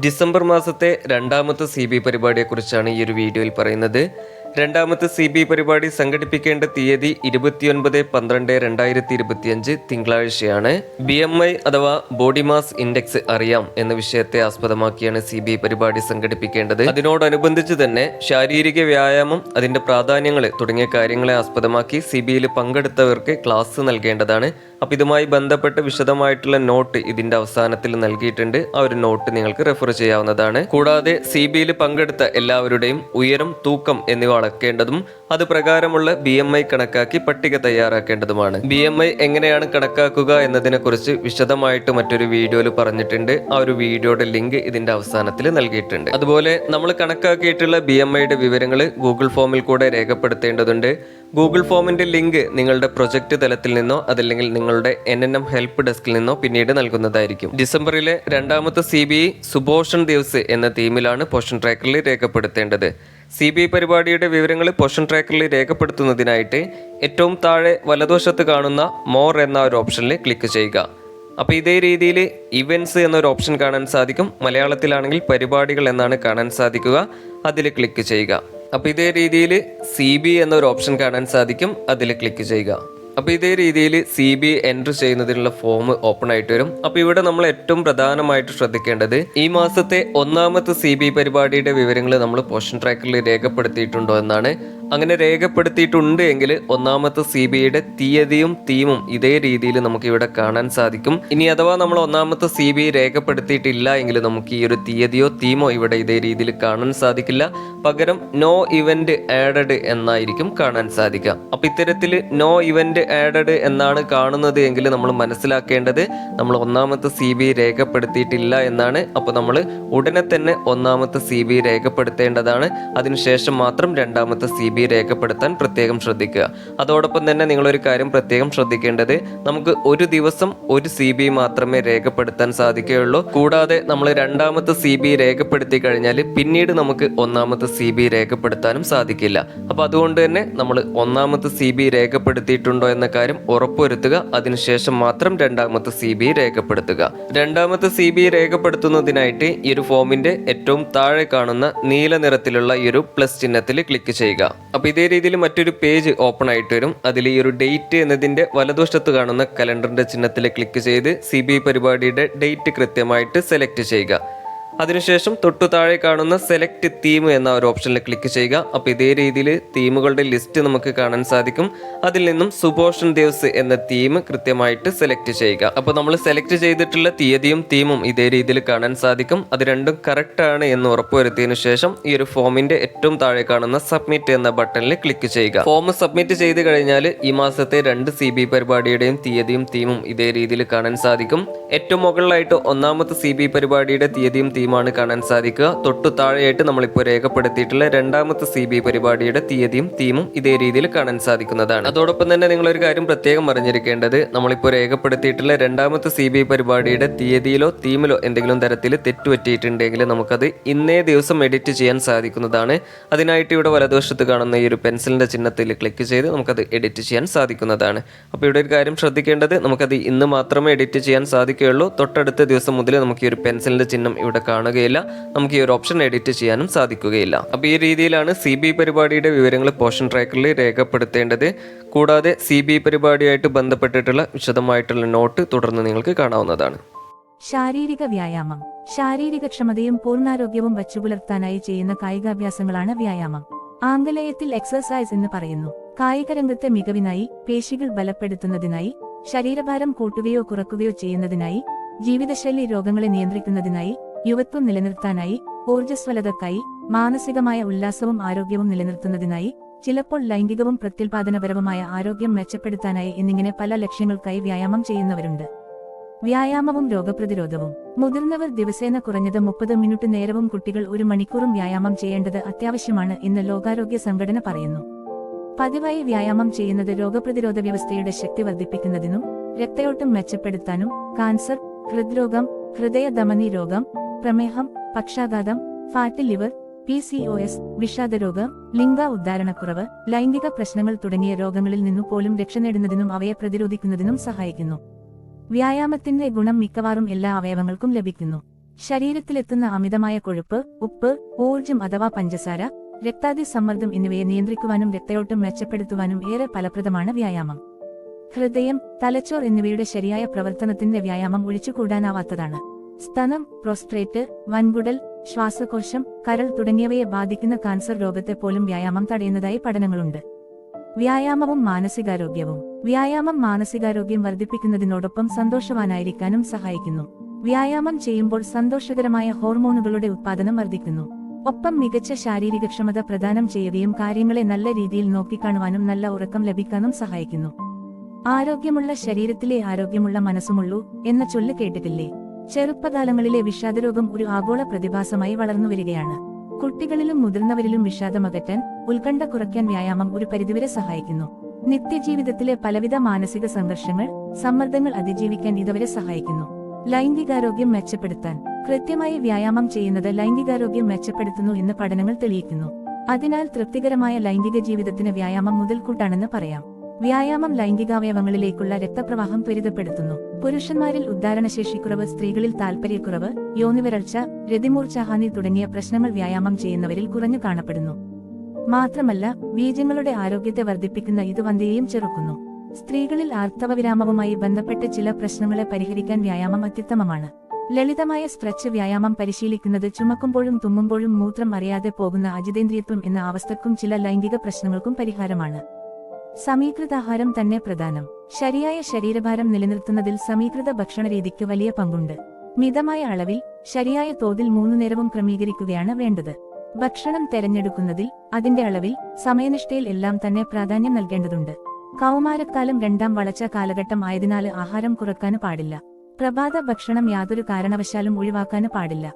December മാസത്തെ രണ്ടാമത്തെ CB പരിപാടിയെക്കുറിച്ചാണ് ഈ ഒരു വീഡിയോയിൽ പറയുന്നത്. രണ്ടാമത്തെ CB പരിപാടി സംഘടിപ്പിക്കേണ്ട തീയതി 29/12/2025 തിങ്കളാഴ്ചയാണ്. BMI അഥവാ ബോഡി മാസ് ഇൻഡെക്സ് അറിയാം എന്ന വിഷയത്തെ ആസ്പദമാക്കിയാണ് CB പരിപാടി സംഘടിപ്പിക്കേണ്ടത്. അതിനോടനുബന്ധിച്ച് തന്നെ ശാരീരിക വ്യായാമം, അതിന്റെ പ്രാധാന്യങ്ങൾ തുടങ്ങിയ കാര്യങ്ങളെ ആസ്പദമാക്കി CBയിൽ പങ്കെടുത്തവർക്ക് ക്ലാസ് നൽകേണ്ടതാണ്. അപ്പോൾ ഇതുമായി ബന്ധപ്പെട്ട് വിശദമായിട്ടുള്ള നോട്ട് ഇതിന്റെ അവസാനത്തിൽ നൽകിയിട്ടുണ്ട്. ആ ഒരു നോട്ട് നിങ്ങൾക്ക് റെഫർ ചെയ്യാവുന്നതാണ്. കൂടാതെ CBയിൽ പങ്കെടുത്ത എല്ലാവരുടെയും ഉയരം, തൂക്കം എന്നിവ അളക്കേണ്ടതും അത് പ്രകാരമുള്ള BMI കണക്കാക്കി പട്ടിക തയ്യാറാക്കേണ്ടതുമാണ്. BMI എങ്ങനെയാണ് കണക്കാക്കുക എന്നതിനെ കുറിച്ച് വിശദമായിട്ട് മറ്റൊരു വീഡിയോയിൽ പറഞ്ഞിട്ടുണ്ട്. ആ ഒരു വീഡിയോയുടെ ലിങ്ക് ഇതിന്റെ അവസാനത്തിൽ നൽകിയിട്ടുണ്ട്. അതുപോലെ നമ്മൾ കണക്കാക്കിയിട്ടുള്ള BMIയുടെ വിവരങ്ങൾ ഗൂഗിൾ ഫോമിൽ കൂടെ രേഖപ്പെടുത്തേണ്ടതുണ്ട്. ഗൂഗിൾ ഫോമിന്റെ ലിങ്ക് നിങ്ങളുടെ പ്രൊജക്ട് തലത്തിൽ നിന്നോ അതല്ലെങ്കിൽ നിങ്ങളുടെ NNM ഹെൽപ്പ് ഡെസ്കിൽ നിന്നോ പിന്നീട് നൽകുന്നതായിരിക്കും. ഡിസംബറിലെ രണ്ടാമത്തെ CB സുപോഷൺ ദിവസ് എന്ന തീമിലാണ് പോഷൻ ട്രാക്കറിൽ രേഖപ്പെടുത്തേണ്ടത്. CB പരിപാടിയുടെ വിവരങ്ങൾ പോഷൻ ട്രാക്കറിൽ രേഖപ്പെടുത്തുന്നതിനായിട്ട് ഏറ്റവും താഴെ വലതുവശത്ത് കാണുന്ന മോർ എന്ന ഒരു ഓപ്ഷനിൽ ക്ലിക്ക് ചെയ്യുക. അപ്പോൾ ഇതേ രീതിയിൽ ഇവൻറ്റ്സ് എന്നൊരു ഓപ്ഷൻ കാണാൻ സാധിക്കും. മലയാളത്തിലാണെങ്കിൽ പരിപാടികൾ എന്നാണ് കാണാൻ സാധിക്കുക. അതിൽ ക്ലിക്ക് ചെയ്യുക. അപ്പോൾ ഇതേ രീതിയിൽ CB എന്നൊരു ഓപ്ഷൻ കാണാൻ സാധിക്കും. അതിൽ ക്ലിക്ക് ചെയ്യുക. അപ്പോൾ ഇതേ രീതിയിൽ CB എൻട്രി ചെയ്യുന്നതിനുള്ള ഫോം ഓപ്പൺ ആയിട്ട് വരും. അപ്പോൾ ഇവിടെ നമ്മൾ ഏറ്റവും പ്രധാനമായിട്ട് ശ്രദ്ധിക്കേണ്ടത് ഈ മാസത്തെ ഒന്നാമത്തെ CB പരിപാടിയുടെ വിവരങ്ങൾ നമ്മൾ പോഷൻ ട്രാക്കറിൽ രേഖപ്പെടുത്തിയിട്ടുണ്ടോ എന്നാണ്. അങ്ങനെ രേഖപ്പെടുത്തിയിട്ടുണ്ട് എങ്കിൽ ഒന്നാമത്തെ CBയുടെ തീയതിയും തീമും ഇതേ രീതിയിൽ നമുക്ക് ഇവിടെ കാണാൻ സാധിക്കും. ഇനി അഥവാ നമ്മൾ ഒന്നാമത്തെ CB രേഖപ്പെടുത്തിയിട്ടില്ല എങ്കിൽ നമുക്ക് ഈ ഒരു തീയതിയോ തീമോ ഇവിടെ ഇതേ രീതിയിൽ കാണാൻ സാധിക്കില്ല. പകരം നോ ഇവന്റ് ആഡഡ് എന്നായിരിക്കും കാണാൻ സാധിക്കുക. അപ്പോൾ ഇത്തരത്തിൽ നോ ഇവന്റ് ആഡഡ് എന്നാണ് കാണുന്നത് എങ്കിൽ നമ്മൾ മനസ്സിലാക്കേണ്ടത് നമ്മൾ ഒന്നാമത്തെ CB രേഖപ്പെടുത്തിയിട്ടില്ല എന്നാണ്. അപ്പോൾ നമ്മൾ ഉടനെ തന്നെ ഒന്നാമത്തെ CB രേഖപ്പെടുത്തേണ്ടതാണ്. അതിനുശേഷം മാത്രം രണ്ടാമത്തെ CB രേഖപ്പെടുത്താൻ പ്രത്യേകം ശ്രദ്ധിക്കുക. അതോടൊപ്പം തന്നെ നിങ്ങളൊരു കാര്യം പ്രത്യേകം ശ്രദ്ധിക്കേണ്ടത് നമുക്ക് ഒരു ദിവസം ഒരു CB മാത്രമേ രേഖപ്പെടുത്താൻ സാധിക്കുകയുള്ളൂ. കൂടാതെ നമ്മൾ രണ്ടാമത്തെ CB രേഖപ്പെടുത്തി കഴിഞ്ഞാൽ പിന്നീട് നമുക്ക് ഒന്നാമത്തെ CB രേഖപ്പെടുത്താനും സാധിക്കില്ല. അപ്പോൾ അതുകൊണ്ട് തന്നെ നമ്മൾ ഒന്നാമത്തെ CB രേഖപ്പെടുത്തിയിട്ടുണ്ടോ എന്ന കാര്യം ഉറപ്പുവരുത്തുക. അതിനുശേഷം മാത്രം രണ്ടാമത്തെ CB രേഖപ്പെടുത്തുക. രണ്ടാമത്തെ CB രേഖപ്പെടുത്തുന്നതിനായിട്ട് ഈ ഒരു ഫോമിന്റെ ഏറ്റവും താഴെ കാണുന്ന നീല നിറത്തിലുള്ള ഈ ഒരു പ്ലസ് ചിഹ്നത്തിൽ ക്ലിക്ക് ചെയ്യുക. അപ്പോൾ ഇതേ രീതിയിൽ മറ്റൊരു പേജ് ഓപ്പൺ ആയിട്ട് വരും. അതിൽ ഈ ഒരു ഡേറ്റ് എന്നതിന്റെ വലതുവശത്ത് കാണുന്ന കലണ്ടറിന്റെ ചിഹ്നത്തിൽ ക്ലിക്ക് ചെയ്ത് CB പരിപാടിയുടെ ഡേറ്റ് കൃത്യമായിട്ട് സെലക്ട് ചെയ്യുക. അതിനുശേഷം തൊട്ടു താഴെ കാണുന്ന സെലക്ട് തീം എന്ന ഒരു ഓപ്ഷനിൽ ക്ലിക്ക് ചെയ്യുക. അപ്പോൾ ഇതേ രീതിയിൽ തീമുകളുടെ ലിസ്റ്റ് നമുക്ക് കാണാൻ സാധിക്കും. അതിൽ നിന്നും സുപോഷൻ ദിവസ് എന്ന തീം കൃത്യമായിട്ട് സെലക്ട് ചെയ്യുക. അപ്പോൾ നമ്മൾ സെലക്ട് ചെയ്തിട്ടുള്ള തീയതിയും തീമും ഇതേ രീതിയിൽ കാണാൻ സാധിക്കും. അത് രണ്ടും കറക്റ്റ് ആണ് എന്ന് ഉറപ്പുവരുത്തിയതിനു ശേഷം ഈ ഒരു ഫോമിന്റെ ഏറ്റവും താഴെ കാണുന്ന സബ്മിറ്റ് എന്ന ബട്ടണിൽ ക്ലിക്ക് ചെയ്യുക. ഫോം സബ്മിറ്റ് ചെയ്ത് കഴിഞ്ഞാൽ ഈ മാസത്തെ രണ്ട് CB പരിപാടിയുടെയും തീയതിയും തീമും ഇതേ രീതിയിൽ കാണാൻ സാധിക്കും. ഏറ്റവും മുകളിലായിട്ട് ഒന്നാമത്തെ CB പരിപാടിയുടെ തീയതിയും തീമാണ് കാണാൻ സാധിക്കുക. തൊട്ടു താഴെയായിട്ട് നമ്മളിപ്പോൾ രേഖപ്പെടുത്തിയിട്ടുള്ള രണ്ടാമത്തെ CB പരിപാടിയുടെ തീയതിയും തീമും ഇതേ രീതിയിൽ കാണാൻ സാധിക്കുന്നതാണ്. അതോടൊപ്പം തന്നെ നിങ്ങളൊരു കാര്യം പ്രത്യേകം അറിഞ്ഞിരിക്കേണ്ടത് നമ്മളിപ്പോൾ രേഖപ്പെടുത്തിയിട്ടുള്ള രണ്ടാമത്തെ CB പരിപാടിയുടെ തീയതിയിലോ തീമിലോ എന്തെങ്കിലും തരത്തിൽ തെറ്റുപറ്റിയിട്ടുണ്ടെങ്കിൽ നമുക്കത് ഇന്നേ ദിവസം എഡിറ്റ് ചെയ്യാൻ സാധിക്കുന്നതാണ്. അതിനായിട്ട് ഇവിടെ വലതുവശത്ത് കാണുന്ന ഈ ഒരു പെൻസിലിന്റെ ചിഹ്നത്തിൽ ക്ലിക്ക് ചെയ്ത് നമുക്കത് എഡിറ്റ് ചെയ്യാൻ സാധിക്കുന്നതാണ്. അപ്പോൾ ഇവിടെ ഒരു കാര്യം ശ്രദ്ധിക്കേണ്ടത് നമുക്കത് ഇന്ന് മാത്രമേ എഡിറ്റ് ചെയ്യാൻ സാധിക്കുകയുള്ളൂ. തൊട്ടടുത്ത ദിവസം മുതൽ നമുക്ക് ഈ ഒരു പെൻസിലിന്റെ ചിഹ്നം ഇവിടെ കാണുകയില്ല. നമുക്ക് ഈ ഒരു ഓപ്ഷൻ എഡിറ്റ് ചെയ്യാനും സാധിക്കുകയില്ല. അപ്പോൾ ഈ രീതിയിലാണ് CB പരിപാടിയുടെ വിവരങ്ങൾ പോഷൻ ട്രാക്കറിൽ രേഖപ്പെടുത്തേണ്ടത്. കൂടാതെ CB പരിപാടിയായിട്ട് ബന്ധപ്പെട്ടിട്ടുള്ള വിശദമായിട്ടുള്ള നോട്ട് തുടർന്ന് നിങ്ങൾക്ക് കാണാവുന്നതാണ്. ശാരീരിക വ്യായാമം. ശാരീരികക്ഷമതയും പൂർണ്ണാരോഗ്യവും വച്ചുപുലർത്താനായി ചെയ്യുന്ന കായികാഭ്യാസങ്ങളാണ് വ്യായാമം. ആംഗലേയത്തിൽ എക്സർസൈസ് എന്ന് പറയുന്നു. കായിക രംഗത്തെ മികവിനായി, പേശികൾ ബലപ്പെടുത്തുന്നതിനായി, ശരീരഭാരം കൂട്ടുകയോ കുറക്കുകയോ ചെയ്യുന്നതിനായി, ജീവിതശൈലി രോഗങ്ങളെ നിയന്ത്രിക്കുന്നതിനായി, യുവത്വം നിലനിർത്താനായി, ഊർജ്ജസ്വലതക്കായി, മാനസികമായ ഉല്ലാസവും ആരോഗ്യവും നിലനിർത്തുന്നതിനായി, ചിലപ്പോൾ ലൈംഗികവും പ്രത്യുൽപാദനപരവുമായ ആരോഗ്യം മെച്ചപ്പെടുത്താനായി എന്നിങ്ങനെ പല ലക്ഷ്യങ്ങൾക്കായി വ്യായാമം ചെയ്യുന്നവരുണ്ട്. വ്യായാമവും രോഗപ്രതിരോധവും. മുതിർന്നവർ ദിവസേന കുറഞ്ഞത് 30 മിനിറ്റ് നേരവും കുട്ടികൾ 1 മണിക്കൂറും വ്യായാമം ചെയ്യേണ്ടത് അത്യാവശ്യമാണ് എന്ന് ലോകാരോഗ്യ സംഘടന പറയുന്നു. പതിവായി വ്യായാമം ചെയ്യുന്നത് രോഗപ്രതിരോധ വ്യവസ്ഥയുടെ ശക്തി വർദ്ധിപ്പിക്കുന്നതിനും രക്തയോട്ടം മെച്ചപ്പെടുത്താനും കാൻസർ, ഹൃദ്രോഗം, ഹൃദയധമനി രോഗം, പ്രമേഹം, പക്ഷാഘാതം, ഫാറ്റി ലിവർ, PCOS, വിഷാദരോഗം, ലിംഗ ഉദ്ധാരണക്കുറവ്, ലൈംഗിക പ്രശ്നങ്ങൾ തുടങ്ങിയ രോഗങ്ങളിൽ നിന്നു പോലും രക്ഷ നേടുന്നതിനും അവയെ പ്രതിരോധിക്കുന്നതിനും സഹായിക്കുന്നു. വ്യായാമത്തിന്റെ ഗുണം മിക്കവാറും എല്ലാ അവയവങ്ങൾക്കും ലഭിക്കുന്നു. ശരീരത്തിലെത്തുന്ന അമിതമായ കൊഴുപ്പ്, ഉപ്പ്, ഊർജ്ജം അഥവാ പഞ്ചസാര, രക്താതി സമ്മർദ്ദം എന്നിവയെ നിയന്ത്രിക്കുവാനും രക്തയോട്ടം മെച്ചപ്പെടുത്തുവാനും ഏറെ ഫലപ്രദമാണ് വ്യായാമം. ഹൃദയം, തലച്ചോർ എന്നിവയുടെ ശരിയായ പ്രവർത്തനത്തിന്റെ വ്യായാമം ഒഴിച്ചുകൂടാനാവാത്തതാണ്. സ്തനം, പ്രോസ്ട്രേറ്റ്, വൻകുടൽ, ശ്വാസകോശം, കരൾ തുടങ്ങിയവയെ ബാധിക്കുന്ന കാൻസർ രോഗത്തെ പോലും വ്യായാമം തടയുന്നതായി പഠനങ്ങളുണ്ട്. വ്യായാമവും മാനസികാരോഗ്യവും. വ്യായാമം മാനസികാരോഗ്യം വർദ്ധിപ്പിക്കുന്നതിനോടൊപ്പം സന്തോഷവാനായിരിക്കാനും സഹായിക്കുന്നു. വ്യായാമം ചെയ്യുമ്പോൾ സന്തോഷകരമായ ഹോർമോണുകളുടെ ഉത്പാദനം വർദ്ധിക്കുന്നു. ഒപ്പം മികച്ച ശാരീരികക്ഷമത പ്രദാനം ചെയ്യുകയും കാര്യങ്ങളെ നല്ല രീതിയിൽ നോക്കിക്കാണുവാനും നല്ല ഉറക്കം ലഭിക്കാനും സഹായിക്കുന്നു. ആരോഗ്യമുള്ള ശരീരത്തിലെ ആരോഗ്യമുള്ള മനസ്സുമുള്ളൂ എന്ന ചൊല്ല് കേട്ടിട്ടില്ലേ? ചെറുപ്പകാലങ്ങളിലെ വിഷാദരോഗം ഒരു ആഗോള പ്രതിഭാസമായി വളർന്നുവരികയാണ്. കുട്ടികളിലും മുതിർന്നവരിലും വിഷാദമകറ്റാൻ, ഉത്കണ്ഠ കുറയ്ക്കാൻ വ്യായാമം ഒരു പരിധിവരെ സഹായിക്കുന്നു. നിത്യജീവിതത്തിലെ പലവിധ മാനസിക സംഘർഷങ്ങൾ, സമ്മർദ്ദങ്ങൾ അതിജീവിക്കാൻ ഇതുവരെ സഹായിക്കുന്നു. ലൈംഗികാരോഗ്യം മെച്ചപ്പെടുത്താൻ. കൃത്യമായി വ്യായാമം ചെയ്യുന്നത് ലൈംഗികാരോഗ്യം മെച്ചപ്പെടുത്തുന്നു എന്ന് പഠനങ്ങൾ തെളിയിക്കുന്നു. അതിനാൽ തൃപ്തികരമായ ലൈംഗിക ജീവിതത്തിന് വ്യായാമം മുതൽക്കൂട്ടാണെന്ന് പറയാം. വ്യായാമം ലൈംഗികാവയവങ്ങളിലേക്കുള്ള രക്തപ്രവാഹം ത്വരിതപ്പെടുത്തുന്നു. പുരുഷന്മാരിൽ ഉദ്ധാരണശേഷിക്കുറവ്, സ്ത്രീകളിൽ താൽപര്യക്കുറവ്, യോനിവരൾച്ച, രതിമൂർച്ഛഹാനി തുടങ്ങിയ പ്രശ്നങ്ങൾ വ്യായാമം ചെയ്യുന്നവരിൽ കുറഞ്ഞു കാണപ്പെടുന്നു. മാത്രമല്ല, ബീജങ്ങളുടെ ആരോഗ്യത്തെ വർദ്ധിപ്പിക്കുന്ന ഇത് വന്ധ്യതയെയും ചെറുക്കുന്നു. സ്ത്രീകളിൽ ആർത്തവവിരാമവുമായി ബന്ധപ്പെട്ട ചില പ്രശ്നങ്ങളെ പരിഹരിക്കാൻ വ്യായാമം അത്യുത്തമമാണ്. ലളിതമായ സ്ട്രെച്ച് വ്യായാമം പരിശീലിക്കുന്നത് ചുമക്കുമ്പോഴും തുമ്മുമ്പോഴും മൂത്രം അറിയാതെ പോകുന്ന അജിതേന്ദ്രിയത്വം എന്ന അവസ്ഥക്കും ചില ലൈംഗിക പ്രശ്നങ്ങൾക്കും പരിഹാരമാണ്. സമീകൃതാഹാരം തന്നെ പ്രധാനം. ശരിയായ ശരീരഭാരം നിലനിർത്തുന്നതിൽ സമീകൃത ഭക്ഷണരീതിക്ക് വലിയ പങ്കുണ്ട്. മിതമായ അളവിൽ, ശരിയായ തോതിൽ 3 നേരവും ക്രമീകരിക്കുകയാണ് വേണ്ടത്. ഭക്ഷണം തെരഞ്ഞെടുക്കുന്നതിൽ, അതിന്റെ അളവിൽ, സമയനിഷ്ഠയിൽ എല്ലാം തന്നെ പ്രാധാന്യം നൽകേണ്ടതുണ്ട്. കൗമാരക്കാലം 2ാം വളർച്ച കാലഘട്ടം ആയതിനാൽ ആഹാരം കുറക്കാന് പാടില്ല. പ്രഭാത ഭക്ഷണം യാതൊരു കാരണവശാലും ഒഴിവാക്കാന് പാടില്ല.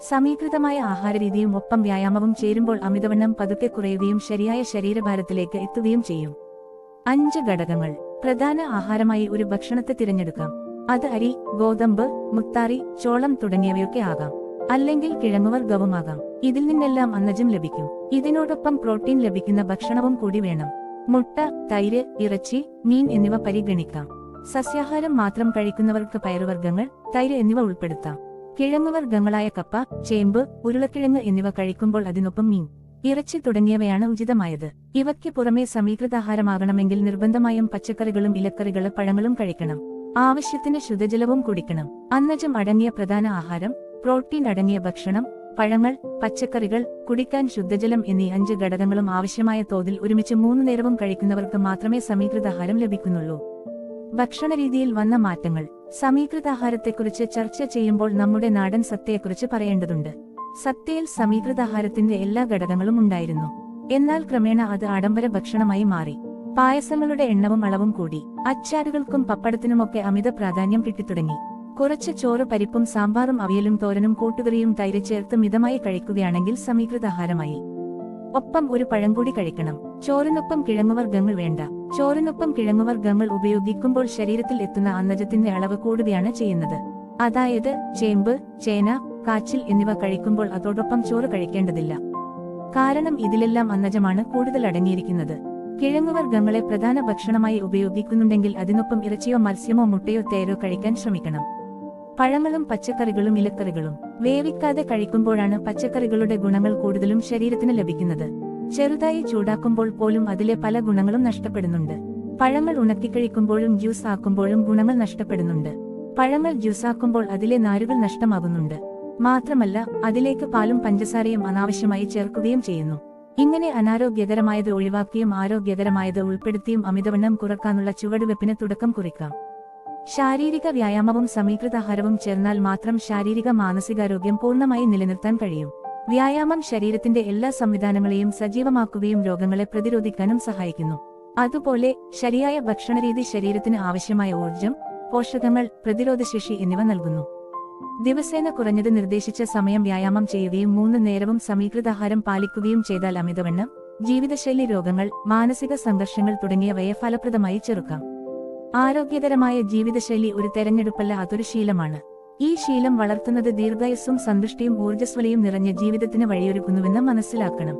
സമീകൃതമായ ആഹാരരീതിയും ഒപ്പം വ്യായാമവും ചേരുമ്പോൾ അമിതവണ്ണം പതുക്കെ കുറയുകയും ശരിയായ ശരീരഭാരത്തിലേക്ക് എത്തുകയും ചെയ്യും. 5 ഘടകങ്ങൾ. പ്രധാന ആഹാരമായി ഒരു ഭക്ഷണത്തെ തിരഞ്ഞെടുക്കാം. അത് അരി, ഗോതമ്പ്, മുത്താറി, ചോളം തുടങ്ങിയവയൊക്കെ ആകാം. അല്ലെങ്കിൽ കിഴങ്ങുവർഗ്ഗവുമാകാം. ഇതിൽ നിന്നെല്ലാം അന്നജം ലഭിക്കും. ഇതിനോടൊപ്പം പ്രോട്ടീൻ ലഭിക്കുന്ന ഭക്ഷണവും കൂടി വേണം. മുട്ട, തൈര്, ഇറച്ചി, മീൻ എന്നിവ പരിഗണിക്കാം. സസ്യാഹാരം മാത്രം കഴിക്കുന്നവർക്ക് പയറുവർഗ്ഗങ്ങൾ, തൈര് എന്നിവ ഉൾപ്പെടുത്താം. കിഴങ്ങുവർഗ്ഗങ്ങളായ കപ്പ, ചേമ്പ്, ഉരുളക്കിഴങ്ങ് എന്നിവ കഴിക്കുമ്പോൾ അതിനൊപ്പം മീൻ, ഇറച്ചി തുടങ്ങിയവയാണ് ഉചിതമായത്. ഇവയ്ക്ക് പുറമെ സമീകൃതാഹാരമാകണമെങ്കിൽ നിർബന്ധമായും പച്ചക്കറികളും ഇലക്കറികളും പഴങ്ങളും കഴിക്കണം. ആവശ്യത്തിന് ശുദ്ധജലവും കുടിക്കണം. അന്നജം അടങ്ങിയ പ്രധാന ആഹാരം, പ്രോട്ടീൻ അടങ്ങിയ ഭക്ഷണം, പഴങ്ങൾ, പച്ചക്കറികൾ, കുടിക്കാൻ ശുദ്ധജലം എന്നീ 5 ഘടകങ്ങളും ആവശ്യമായ തോതിൽ ഒരുമിച്ച് 3 നേരവും കഴിക്കുന്നവർക്ക് മാത്രമേ സമീകൃതാഹാരം ലഭിക്കുന്നുള്ളൂ. ഭക്ഷണരീതിയിൽ വന്ന മാറ്റങ്ങൾ. സമീകൃതാഹാരത്തെക്കുറിച്ച് ചർച്ച ചെയ്യുമ്പോൾ നമ്മുടെ നാടൻ സദ്യയെക്കുറിച്ച് പറയേണ്ടതുണ്ട്. സദ്യയിൽ സമീകൃതാഹാരത്തിന്റെ എല്ലാ ഘടകങ്ങളും ഉണ്ടായിരുന്നു. എന്നാൽ ക്രമേണ അത് ആഡംബര ഭക്ഷണമായി മാറി. പായസങ്ങളുടെ എണ്ണവും അളവും കൂടി. അച്ചാറുകൾക്കും പപ്പടത്തിനുമൊക്കെ അമിത പ്രാധാന്യം കിട്ടിത്തുടങ്ങി. കുറച്ച് ചോറ്, പരിപ്പും സാമ്പാറും അവിയലും തോരനും കൂട്ടുകറിയും തൈര് ചേർത്ത് മിതമായി കഴിക്കുകയാണെങ്കിൽ സമീകൃതാഹാരമായി. ഒപ്പം ഒരു പഴം കൂടി കഴിക്കണം. ചോറിനൊപ്പം കിഴങ്ങുവർഗ്ഗങ്ങൾ വേണ്ട. ചോറിനൊപ്പം കിഴങ്ങുവർഗ്ഗങ്ങൾ ഉപയോഗിക്കുമ്പോൾ ശരീരത്തിൽ എത്തുന്ന അന്നജത്തിന്റെ അളവ് കൂടുകയാണ് ചെയ്യുന്നത്. അതായത് ചേമ്പ്, ചേന, കാച്ചിൽ എന്നിവ കഴിക്കുമ്പോൾ അതോടൊപ്പം ചോറ് കഴിക്കേണ്ടതില്ല. കാരണം ഇതിലെല്ലാം അന്നജമാണ് കൂടുതൽ അടങ്ങിയിരിക്കുന്നത്. കിഴങ്ങുവർഗ്ഗങ്ങളെ പ്രധാന ഭക്ഷണമായി ഉപയോഗിക്കുന്നുണ്ടെങ്കിൽ അതിനൊപ്പം ഇറച്ചിയോ മത്സ്യമോ മുട്ടയോ തേരോ കഴിക്കാൻ ശ്രമിക്കണം. പഴങ്ങളും പച്ചക്കറികളും ഇലക്കറികളും വേവിക്കാതെ കഴിക്കുമ്പോഴാണ് പച്ചക്കറികളുടെ ഗുണങ്ങൾ കൂടുതലും ശരീരത്തിന് ലഭിക്കുന്നത്. ചെറുതായി ചൂടാക്കുമ്പോൾ പോലും അതിലെ പല ഗുണങ്ങളും നഷ്ടപ്പെടുന്നുണ്ട്. പഴങ്ങൾ ഉണക്കിക്കഴിക്കുമ്പോഴും ജ്യൂസ് ആക്കുമ്പോഴും ഗുണങ്ങൾ നഷ്ടപ്പെടുന്നുണ്ട്. പഴങ്ങൾ ജ്യൂസാക്കുമ്പോൾ അതിലെ നാരുകൾ നഷ്ടമാകുന്നുണ്ട്. മാത്രമല്ല, അതിലേക്ക് പാലും പഞ്ചസാരയും അനാവശ്യമായി ചേർക്കുകയും ചെയ്യുന്നു. ഇങ്ങനെ അനാരോഗ്യകരമായത് ഒഴിവാക്കിയും ആരോഗ്യകരമായത് ഉൾപ്പെടുത്തിയും അമിതവണ്ണം കുറക്കാനുള്ള ചുവടുവെപ്പിന് തുടക്കം കുറിക്കാം. ശാരീരിക വ്യായാമവും സമീകൃതാഹാരവും ചേർന്നാൽ മാത്രം ശാരീരിക മാനസികാരോഗ്യം പൂർണ്ണമായി നിലനിർത്താൻ കഴിയും. വ്യായാമം ശരീരത്തിന്റെ എല്ലാ സംവിധാനങ്ങളെയും സജീവമാക്കുകയും രോഗങ്ങളെ പ്രതിരോധിക്കാനും സഹായിക്കുന്നു. അതുപോലെ ശരിയായ ഭക്ഷണരീതി ശരീരത്തിന് ആവശ്യമായ ഊർജ്ജം, പോഷകങ്ങൾ, പ്രതിരോധശേഷി എന്നിവ നൽകുന്നു. ദിവസേന കുറഞ്ഞത് നിർദ്ദേശിച്ച സമയം വ്യായാമം ചെയ്യുകയും 3 നേരവും സമീകൃതാഹാരം പാലിക്കുകയും ചെയ്താൽ അമിതവണ്ണം, ജീവിതശൈലി രോഗങ്ങൾ, മാനസിക സംഘർഷങ്ങൾ തുടങ്ങിയവയെ ഫലപ്രദമായി ചെറുക്കാം. ആരോഗ്യകരമായ ജീവിതശൈലി ഒരു തെരഞ്ഞെടുപ്പല്ല, അതൊരു ശീലമാണ്. ഈ ശീലം വളർത്തുന്നത് ദീർഘായുസ്സും സന്തുഷ്ടിയും ഊർജ്ജസ്വലയും നിറഞ്ഞ ജീവിതത്തിന് വഴിയൊരുക്കുന്നുവെന്ന് മനസ്സിലാക്കണം.